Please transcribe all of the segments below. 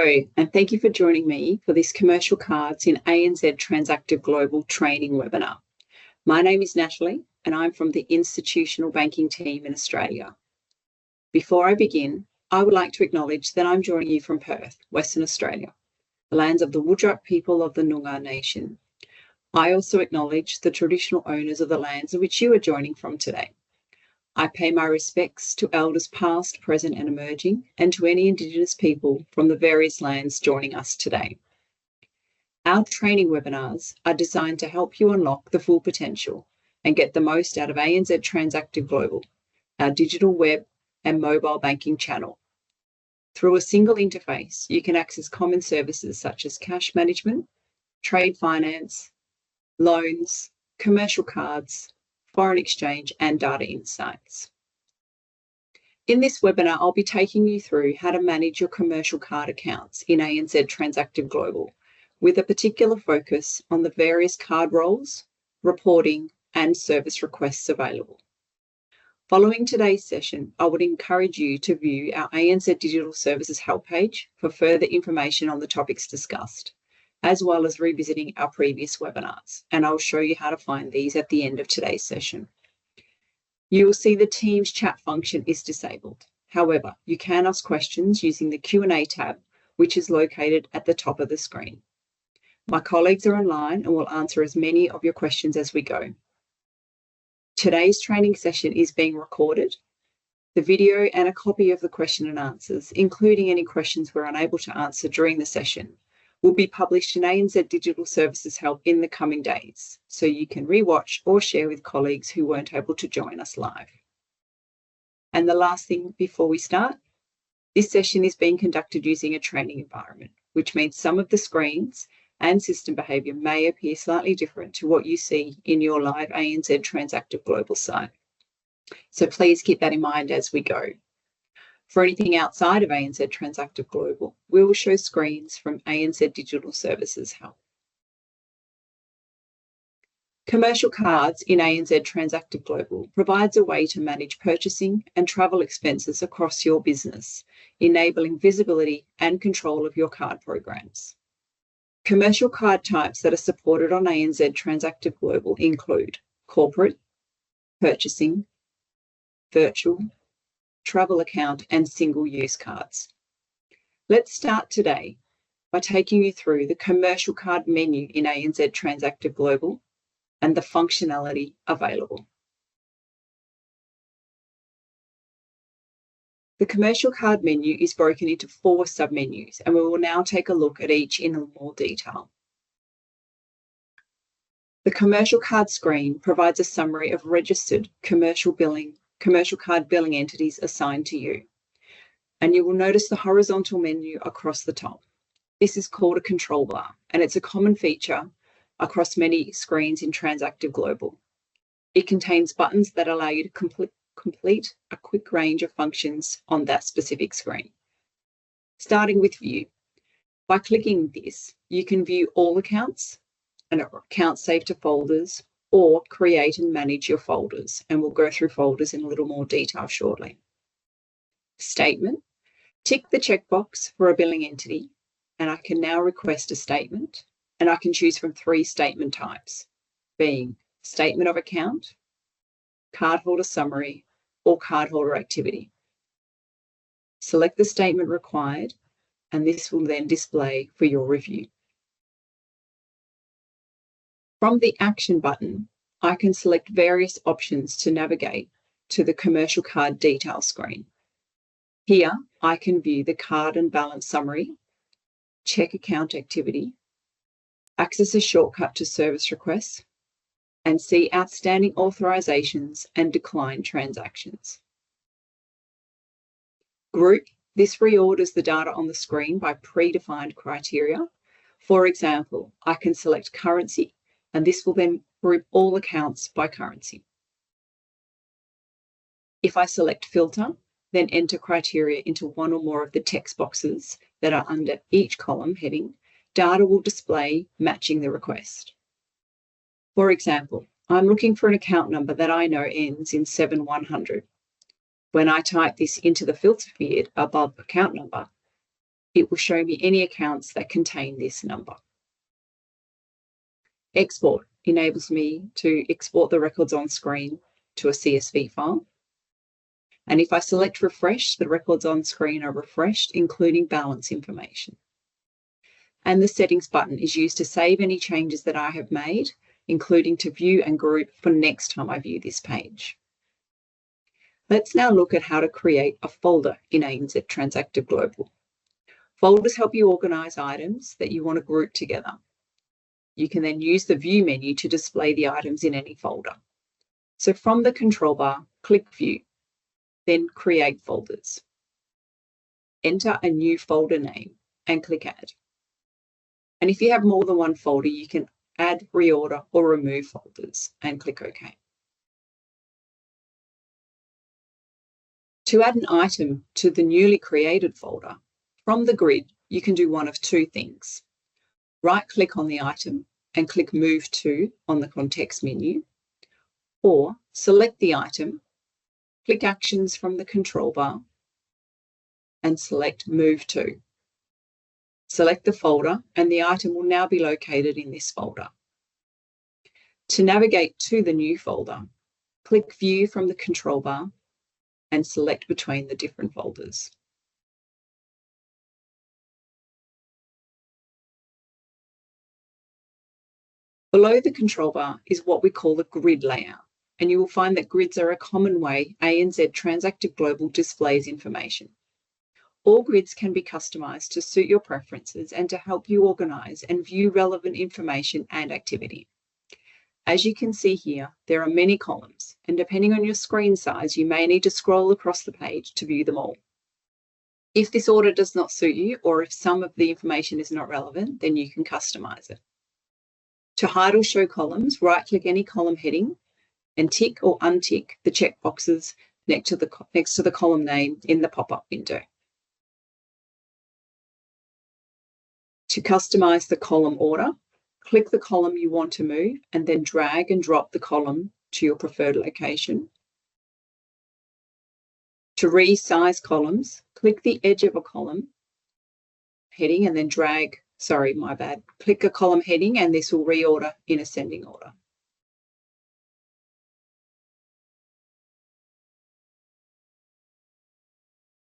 Hello, and thank you for joining me for this Commercial Cards in ANZ Transactive Global training webinar. My name is Natalie, and I'm from the Institutional Banking team in Australia. Before I begin, I would like to acknowledge that I'm joining you from Perth, Western Australia, the lands of the Whadjuk people of the Noongar Nation. I also acknowledge the traditional owners of the lands in which you are joining from today. I pay my respects to elders past, present and emerging, and to any Indigenous people from the various lands joining us today. Our training webinars are designed to help you unlock the full potential and get the most out of ANZ Transactive Global, our digital web and mobile banking channel. Through a single interface, you can access common services such as cash management, trade finance, loans, commercial cards, foreign exchange and data insights. In this webinar, I'll be taking you through how to manage your commercial card accounts in ANZ Transactive Global, with a particular focus on the various card roles, reporting and service requests available. Following today's session, I would encourage you to view our ANZ Digital Services help page for further information on the topics discussed, as well as revisiting our previous webinars, and I'll show you how to find these at the end of today's session. You will see the Teams chat function is disabled. However, you can ask questions using the Q&A tab, which is located at the top of the screen. My colleagues are online and will answer as many of your questions as we go. Today's training session is being recorded. The video and a copy of the question and answers, including any questions we're unable to answer during the session, will be published in ANZ Digital Services Help in the coming days, so you can rewatch or share with colleagues who weren't able to join us live. And the last thing before we start, this session is being conducted using a training environment, which means some of the screens and system behaviour may appear slightly different to what you see in your live ANZ Transactive Global site. So please keep that in mind as we go. For anything outside of ANZ Transactive Global, we will show screens from ANZ Digital Services Help. Commercial Cards in ANZ Transactive Global provides a way to manage purchasing and travel expenses across your business, enabling visibility and control of your card programs. Commercial card types that are supported on ANZ Transactive Global include corporate, purchasing, virtual, travel account and single-use cards. Let's start today by taking you through the commercial card menu in ANZ Transactive Global and the functionality available. The commercial card menu is broken into 4 submenus, and we will now take a look at each in more detail. The commercial card screen provides a summary of registered commercial card billing entities assigned to you. And you will notice the horizontal menu across the top. This is called a control bar, and it's a common feature across many screens in Transactive Global. It contains buttons that allow you to complete a quick range of functions on that specific screen. Starting with View. By clicking this, you can view all accounts and accounts saved to folders, or create and manage your folders, and we'll go through folders in a little more detail shortly. Statement. Tick the checkbox for a billing entity, and I can now request a statement, and I can choose from 3 statement types, being statement of account, cardholder summary, or cardholder activity. Select the statement required, and this will then display for your review. From the Action button, I can select various options to navigate to the commercial card detail screen. Here, I can view the card and balance summary, check account activity, access a shortcut to service requests, and see outstanding authorisations and declined transactions. Group. This reorders the data on the screen by predefined criteria. For example, I can select currency, and this will then group all accounts by currency. If I select Filter, then enter criteria into one or more of the text boxes that are under each column heading, data will display matching the request. For example, I'm looking for an account number that I know ends in 7100. When I type this into the filter field above account number, it will show me any accounts that contain this number. Export enables me to export the records on screen to a CSV file. And if I select refresh, the records on screen are refreshed, including balance information. And the settings button is used to save any changes that I have made, including to view and group for next time I view this page. Let's now look at how to create a folder in ANZ Transactive Global. Folders help you organize items that you want to group together. You can then use the View menu to display the items in any folder. So from the control bar, click View, then Create Folders. Enter a new folder name and click Add. And if you have more than one folder, you can add, reorder, or remove folders and click OK. To add an item to the newly created folder, from the grid, you can do one of two things. Right-click on the item and click Move To on the context menu, or select the item, click Actions from the control bar, and select Move To. Select the folder, and the item will now be located in this folder. To navigate to the new folder, click View from the control bar and select between the different folders. Below the control bar is what we call the grid layout, and you will find that grids are a common way ANZ Transactive Global displays information. All grids can be customised to suit your preferences and to help you organise and view relevant information and activity. As you can see here, there are many columns, and depending on your screen size, you may need to scroll across the page to view them all. If this order does not suit you, or if some of the information is not relevant, then you can customise it. To hide or show columns, right-click any column heading and tick or untick the checkboxes next to the column name in the pop-up window. To customise the column order, click the column you want to move and then drag and drop the column to your preferred location. To resize columns, click the edge of a column heading and then click a column heading and this will reorder in ascending order.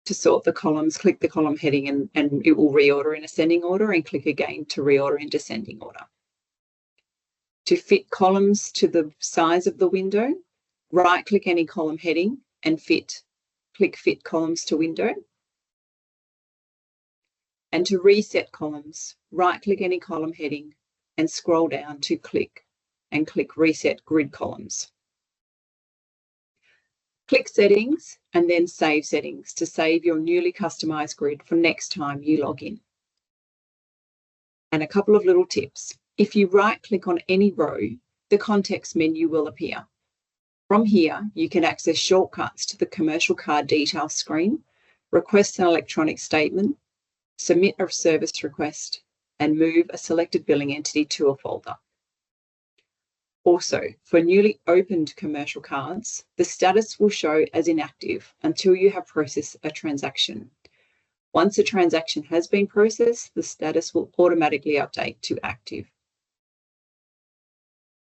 To sort the columns, click the column heading and it will reorder in ascending order, and click again to reorder in descending order. To fit columns to the size of the window, right-click any column heading and click Fit Columns to Window. And to reset columns, right-click any column heading and scroll down to click Reset Grid Columns. Click Settings and then Save Settings to save your newly customised grid for next time you log in. And a couple of little tips. If you right-click on any row, the context menu will appear. From here, you can access shortcuts to the commercial card details screen, request an electronic statement, submit a service request, and move a selected billing entity to a folder. Also, for newly opened commercial cards, the status will show as inactive until you have processed a transaction. Once a transaction has been processed, the status will automatically update to active.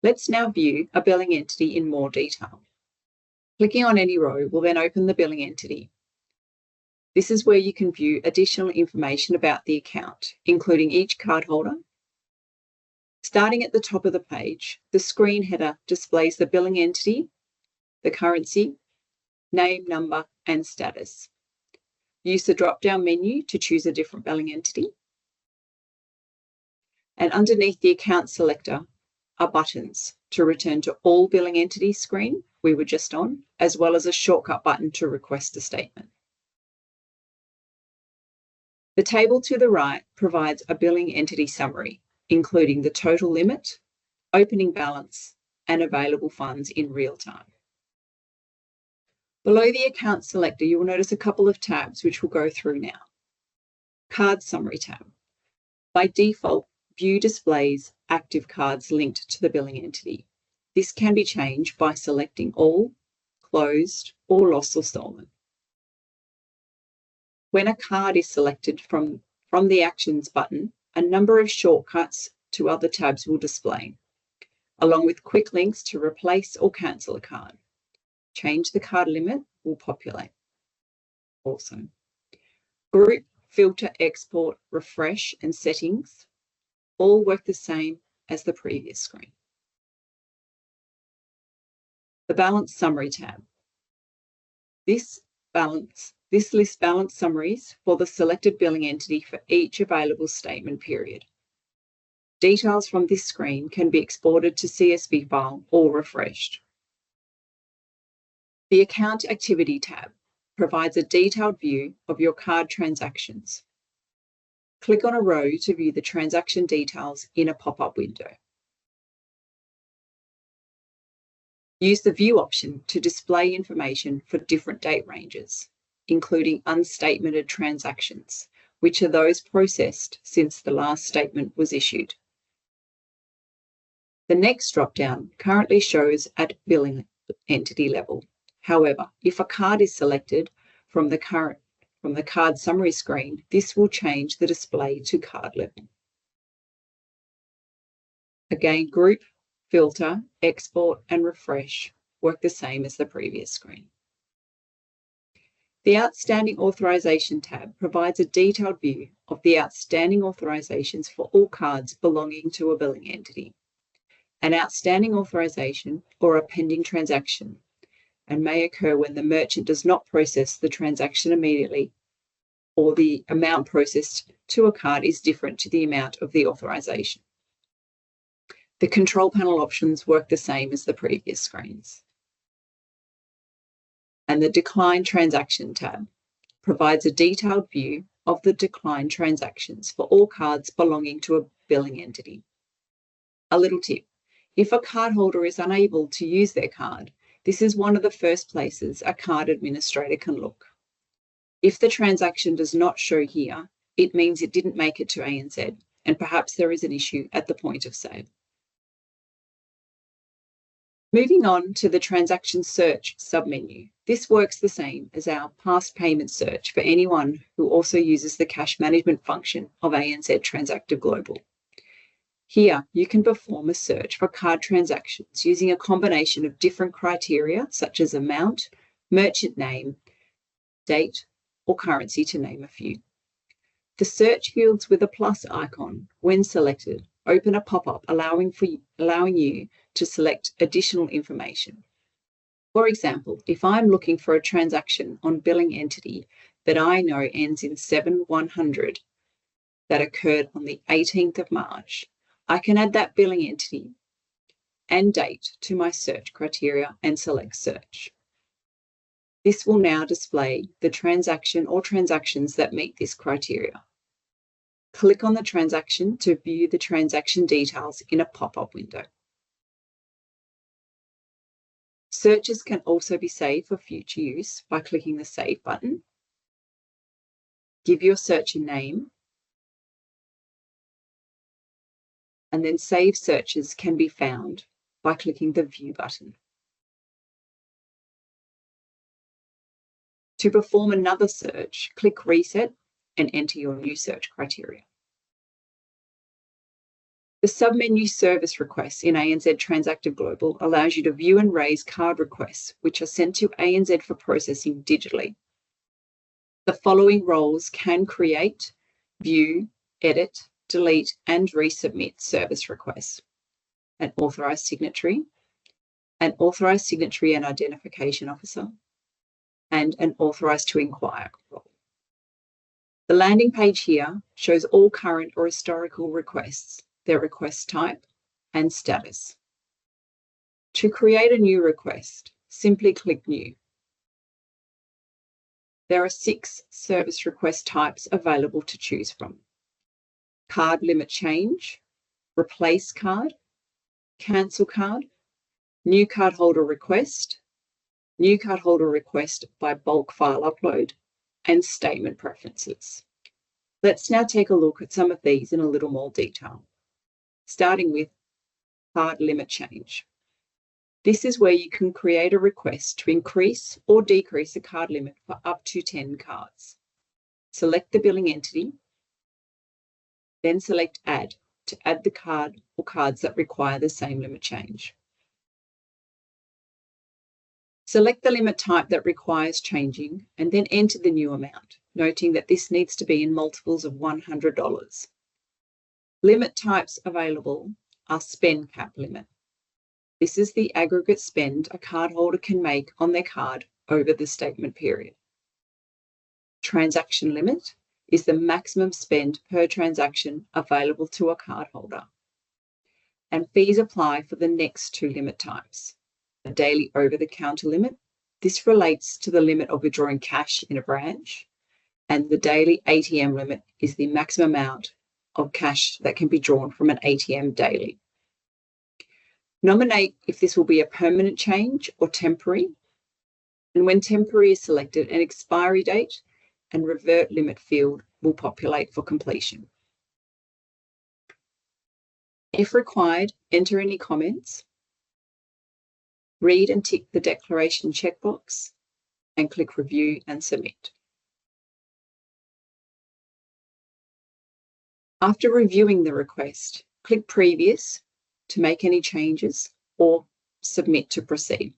Let's now view a billing entity in more detail. Clicking on any row will then open the billing entity. This is where you can view additional information about the account, including each cardholder. Starting at the top of the page, the screen header displays the billing entity, the currency, name, number, and status. Use the drop-down menu to choose a different billing entity. And underneath the account selector are buttons to return to all billing entities screen we were just on, as well as a shortcut button to request a statement. The table to the right provides a billing entity summary, including the total limit, opening balance, and available funds in real time. Below the account selector, you will notice a couple of tabs which we'll go through now. Card Summary tab. By default, View displays active cards linked to the billing entity. This can be changed by selecting All, Closed, or Lost or Stolen. When a card is selected from From the Actions button, a number of shortcuts to other tabs will display, along with quick links to replace or cancel a card. Change the card limit will populate. Also, Group, Filter, Export, Refresh, and Settings all work the same as the previous screen. The Balance Summary tab. This lists balance summaries for the selected billing entity for each available statement period. Details from this screen can be exported to CSV file or refreshed. The Account Activity tab provides a detailed view of your card transactions. Click on a row to view the transaction details in a pop-up window. Use the View option to display information for different date ranges, including unstatemented transactions, which are those processed since the last statement was issued. The next drop-down currently shows at billing entity level. However, if a card is selected from the card summary screen, this will change the display to card level. Again, Group, Filter, Export, and Refresh work the same as the previous screen. The Outstanding Authorisation tab provides a detailed view of the outstanding authorisations for all cards belonging to a billing entity. An outstanding authorisation or a pending transaction and may occur when the merchant does not process the transaction immediately or the amount processed to a card is different to the amount of the authorisation. The control panel options work the same as the previous screens. And the Decline Transaction tab provides a detailed view of the declined transactions for all cards belonging to a billing entity. A little tip: if a cardholder is unable to use their card, this is one of the first places a card administrator can look. If the transaction does not show here, it means it didn't make it to ANZ, and perhaps there is an issue at the point of sale. Moving on to the Transaction Search submenu. This works the same as our past payment search for anyone who also uses the cash management function of ANZ Transactive Global. Here, you can perform a search for card transactions using a combination of different criteria such as amount, merchant name, date, or currency, to name a few. The search fields with a plus icon, when selected, open a pop-up allowing you to select additional information. For example, if I'm looking for a transaction on billing entity that I know ends in 7100 that occurred on the 18th of March, I can add that billing entity and date to my search criteria and select Search. This will now display the transaction or transactions that meet this criteria. Click on the transaction to view the transaction details in a pop-up window. Searches can also be saved for future use by clicking the Save button. Give your search a name, and then Save Searches can be found by clicking the View button. To perform another search, click Reset and enter your new search criteria. The submenu Service Requests in ANZ Transactive Global allows you to view and raise card requests, which are sent to ANZ for processing digitally. The following roles can create, view, edit, delete, and resubmit service requests: an authorised signatory and identification officer, and an authorised to inquire role. The landing page here shows all current or historical requests, their request type, and status. To create a new request, simply click New. There are 6 service request types available to choose from: card limit change, replace card, cancel card, new cardholder request by bulk file upload, and statement preferences. Let's now take a look at some of these in a little more detail. Starting with card limit change. This is where you can create a request to increase or decrease a card limit for up to 10 cards. Select the billing entity Then select Add to add the card or cards that require the same limit change. Select the limit type that requires changing and then enter the new amount, noting that this needs to be in multiples of $100. Limit types available are Spend Cap Limit. This is the aggregate spend a cardholder can make on their card over the statement period. Transaction Limit is the maximum spend per transaction available to a cardholder. And fees apply for the next two limit types. A daily over-the-counter limit. This relates to the limit of withdrawing cash in a branch, and the daily ATM limit is the maximum amount of cash that can be drawn from an ATM daily. Nominate if this will be a permanent change or temporary, and when temporary is selected, an expiry date and revert limit field will populate for completion. If required, enter any comments. Read and tick the declaration checkbox and click Review and Submit. After reviewing the request, click Previous to make any changes or Submit to proceed.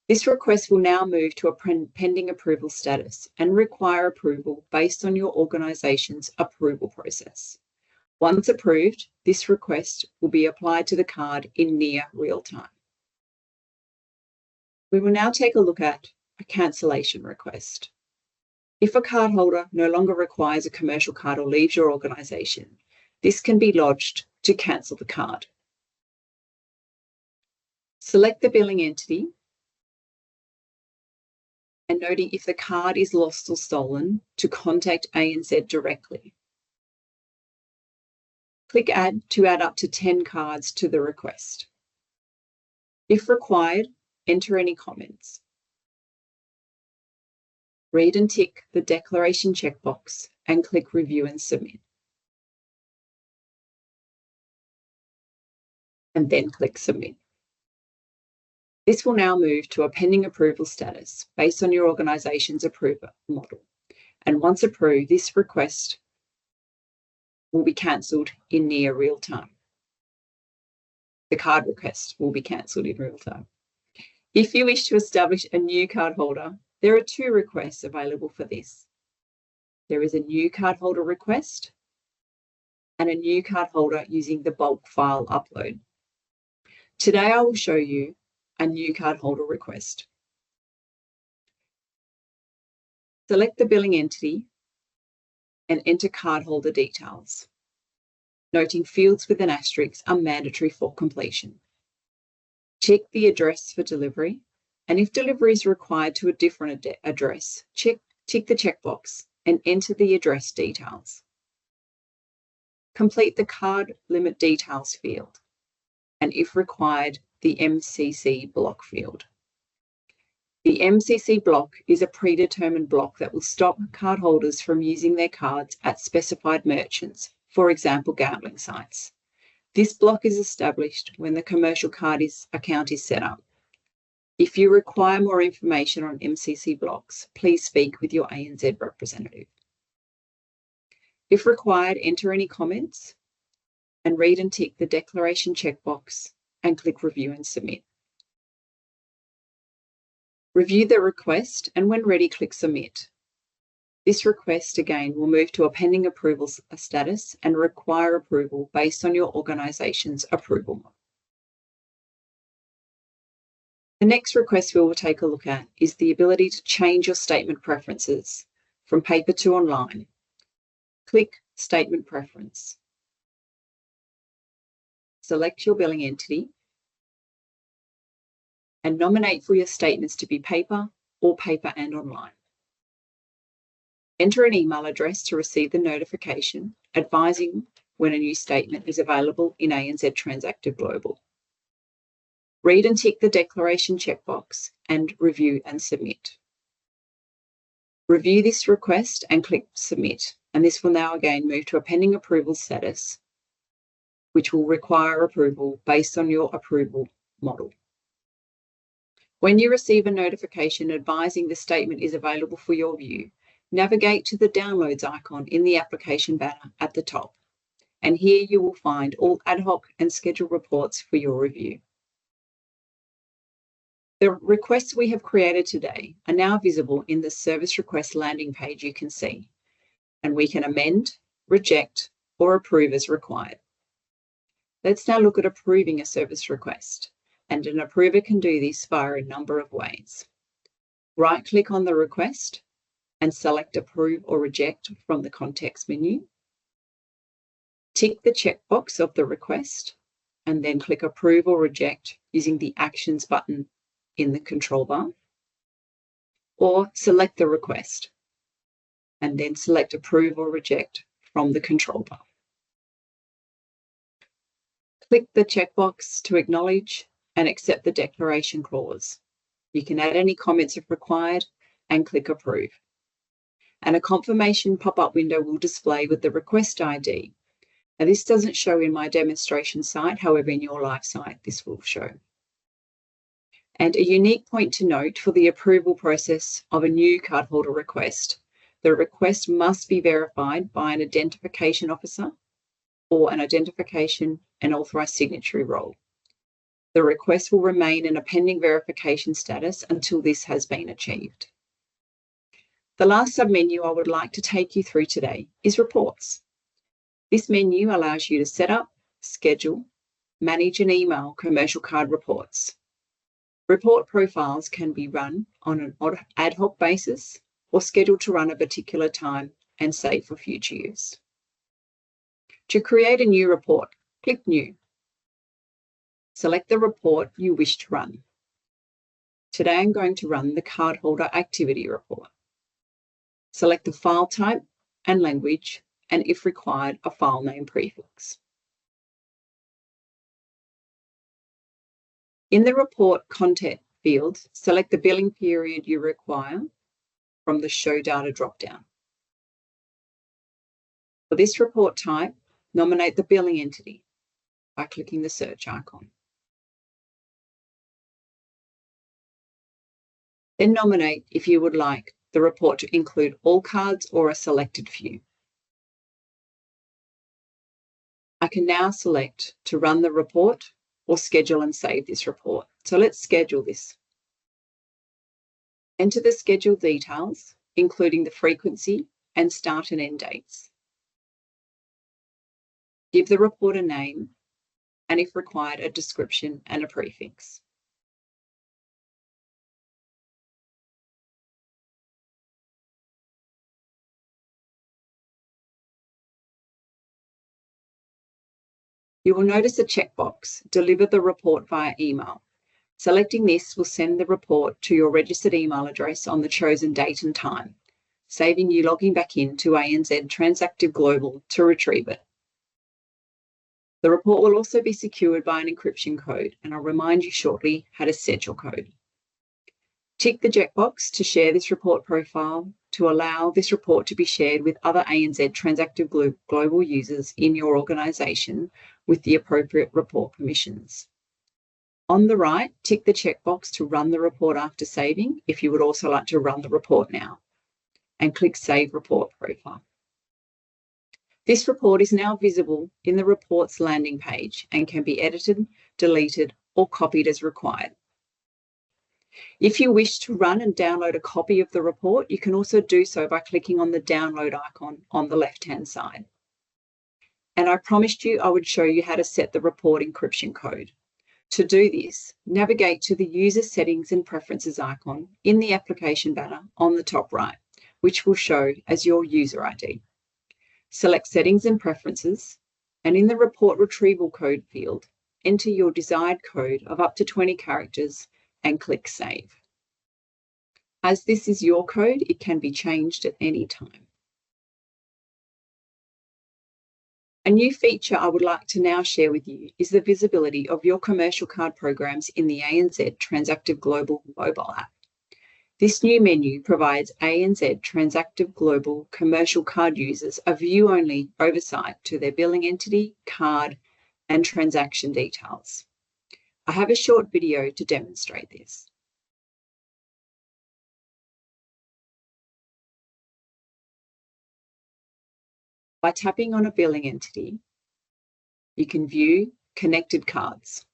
This request will now move to a pending approval status and require approval based on your organisation's approval process. Once approved, this request will be applied to the card in near real time. We will now take a look at a cancellation request. If a cardholder no longer requires a commercial card or leaves your organisation, this can be lodged to cancel the card. Select the billing entity and noting if the card is lost or stolen, to contact ANZ directly. Click Add to add up to 10 cards to the request. If required, enter any comments. Read and tick the declaration checkbox and click Review and Submit. And then click Submit. This will now move to a pending approval status based on your organisation's approval model. And once approved, this request will be cancelled in near real time. The card request will be cancelled in real time. If you wish to establish a new cardholder, there are two requests available for this. There is a new cardholder request and a new cardholder using the bulk file upload. Today I will show you a new cardholder request. Select the billing entity and enter cardholder details, noting fields with an asterisk are mandatory for completion. Check the address for delivery, and if delivery is required to a different address, tick the checkbox and enter the address details. Complete the card limit details field, and if required, the MCC block field. The MCC block is a predetermined block that will stop cardholders from using their cards at specified merchants, for example, gambling sites. This block is established when the commercial card account is set up. If you require more information on MCC blocks, please speak with your ANZ representative. If required, enter any comments and read and tick the declaration checkbox and click Review and Submit. Review the request and when ready, click Submit. This request again will move to a pending approval status and require approval based on your organisation's approval model. The next request we will take a look at is the ability to change your statement preferences from paper to online. Click Statement Preference. Select your billing entity and nominate for your statements to be paper or paper and online. Enter an email address to receive the notification advising when a new statement is available in ANZ Transactive Global. Read and tick the declaration checkbox and Review and Submit. Review this request and click Submit, and this will now again move to a pending approval status, which will require approval based on your approval model. When you receive a notification advising the statement is available for your view, navigate to the Downloads icon in the application banner at the top, and here you will find all ad hoc and scheduled reports for your review. The requests we have created today are now visible in the Service Request landing page you can see, and we can amend, reject, or approve as required. Let's now look at approving a service request, and an approver can do this via a number of ways. Right-click on the request and select Approve or Reject from the context menu. Tick the checkbox of the request and then click Approve or Reject using the Actions button in the control bar. Or select the request and then select Approve or Reject from the control bar. Click the checkbox to acknowledge and accept the declaration clause. You can add any comments if required and click Approve. And a confirmation pop-up window will display with the request ID. Now, this doesn't show in my demonstration site, however, in your live site, this will show. And a unique point to note for the approval process of a new cardholder request, the request must be verified by an identification officer or an identification and authorised signatory role. The request will remain in a pending verification status until this has been achieved. The last submenu I would like to take you through today is Reports. This menu allows you to set up, schedule, manage and email commercial card reports. Report profiles can be run on an ad hoc basis or scheduled to run a particular time and saved for future use. To create a new report, click New. Select the report you wish to run. Today I'm going to run the Cardholder Activity Report. Select the file type and language, and if required, a file name prefix. In the report content field, select the billing period you require from the Show Data dropdown. For this report type, nominate the billing entity by clicking the search icon. Then nominate if you would like the report to include all cards or a selected few. I can now select to run the report or schedule and save this report. So let's schedule this. Enter the schedule details, including the frequency and start and end dates. Give the report a name, and if required, a description and a prefix. You will notice a checkbox, Deliver the report via email. Selecting this will send the report to your registered email address on the chosen date and time, saving you logging back in to ANZ Transactive Global to retrieve it. The report will also be secured by an encryption code, and I'll remind you shortly how to set your code. Tick the checkbox to share this report profile to allow this report to be shared with other ANZ Transactive Global users in your organisation with the appropriate report permissions. On the right, tick the checkbox to run the report after saving if you would also like to run the report now, and click Save Report Profile. This report is now visible in the Reports landing page and can be edited, deleted, or copied as required. If you wish to run and download a copy of the report, you can also do so by clicking on the download icon on the left-hand side. And I promised you I would show you how to set the report encryption code. To do this, navigate to the User Settings and Preferences icon in the application banner on the top right, which will show as your user ID. Select Settings and Preferences, and in the Report Retrieval Code field, enter your desired code of up to 20 characters and click Save. As this is your code, it can be changed at any time. A new feature I would like to now share with you is the visibility of your commercial card programs in the ANZ Transactive Global mobile app. This new menu provides ANZ Transactive Global commercial card users a view-only oversight to their billing entity, card, and transaction details. I have a short video to demonstrate this. By tapping on a billing entity, you can view connected cards.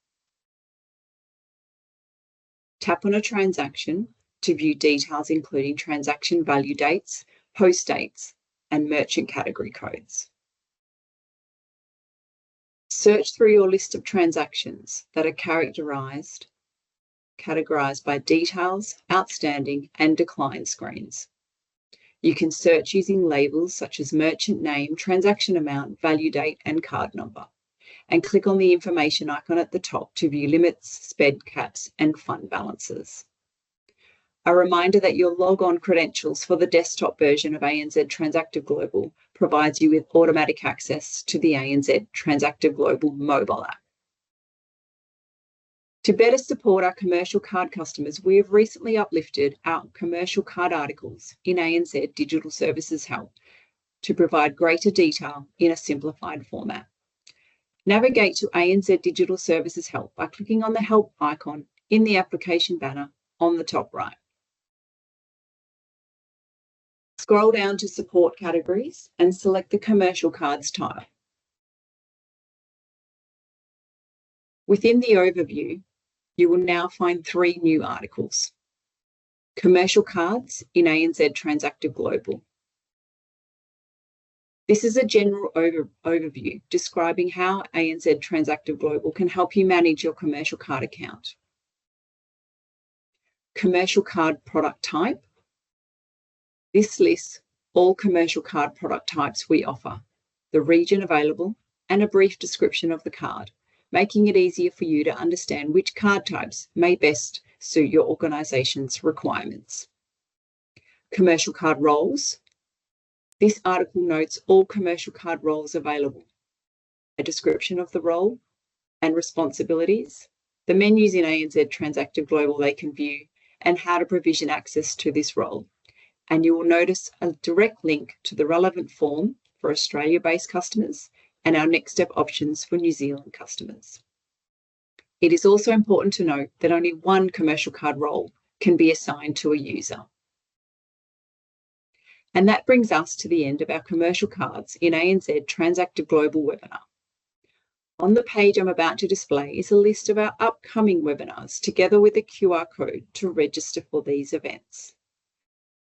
Tap on a transaction to view details including transaction value dates, post dates, and merchant category codes. Search through your list of transactions that are categorized by details, outstanding, and decline screens. You can search using labels such as merchant name, transaction amount, value date, and card number, and click on the information icon at the top to view limits, spend caps, and fund balances. A reminder that your log-on credentials for the desktop version of ANZ Transactive Global provides you with automatic access to the ANZ Transactive Global mobile app. To better support our commercial card customers, we have recently uplifted our commercial card articles in ANZ Digital Services Help to provide greater detail in a simplified format. Navigate to ANZ Digital Services Help by clicking on the Help icon in the application banner on the top right. Scroll down to Support Categories and select the Commercial Cards tile. Within the overview, you will now find 3 new articles. Commercial Cards in ANZ Transactive Global. This is a general overview describing how ANZ Transactive Global can help you manage your commercial card account. Commercial card product type. This lists all commercial card product types we offer, the region available, and a brief description of the card, making it easier for you to understand which card types may best suit your organisation's requirements. Commercial card roles. This article notes all commercial card roles available, a description of the role and responsibilities, the menus in ANZ Transactive Global they can view, and how to provision access to this role. And you will notice a direct link to the relevant form for Australia-based customers and our next step options for New Zealand customers. It is also important to note that only one commercial card role can be assigned to a user. And that brings us to the end of our commercial cards in ANZ Transactive Global webinar. On the page I'm about to display is a list of our upcoming webinars together with a QR code to register for these events.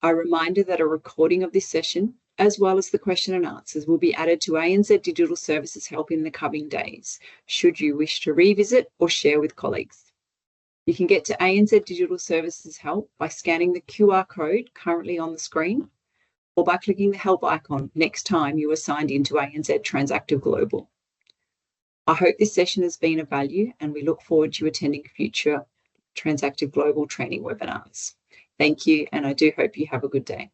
A reminder that a recording of this session, as well as the question and answers, will be added to ANZ Digital Services Help in the coming days, should you wish to revisit or share with colleagues. You can get to ANZ Digital Services Help by scanning the QR code currently on the screen, or by clicking the Help icon next time you are signed into ANZ Transactive Global. I hope this session has been of value, and we look forward to attending future Transactive Global training webinars. Thank you, and I do hope you have a good day.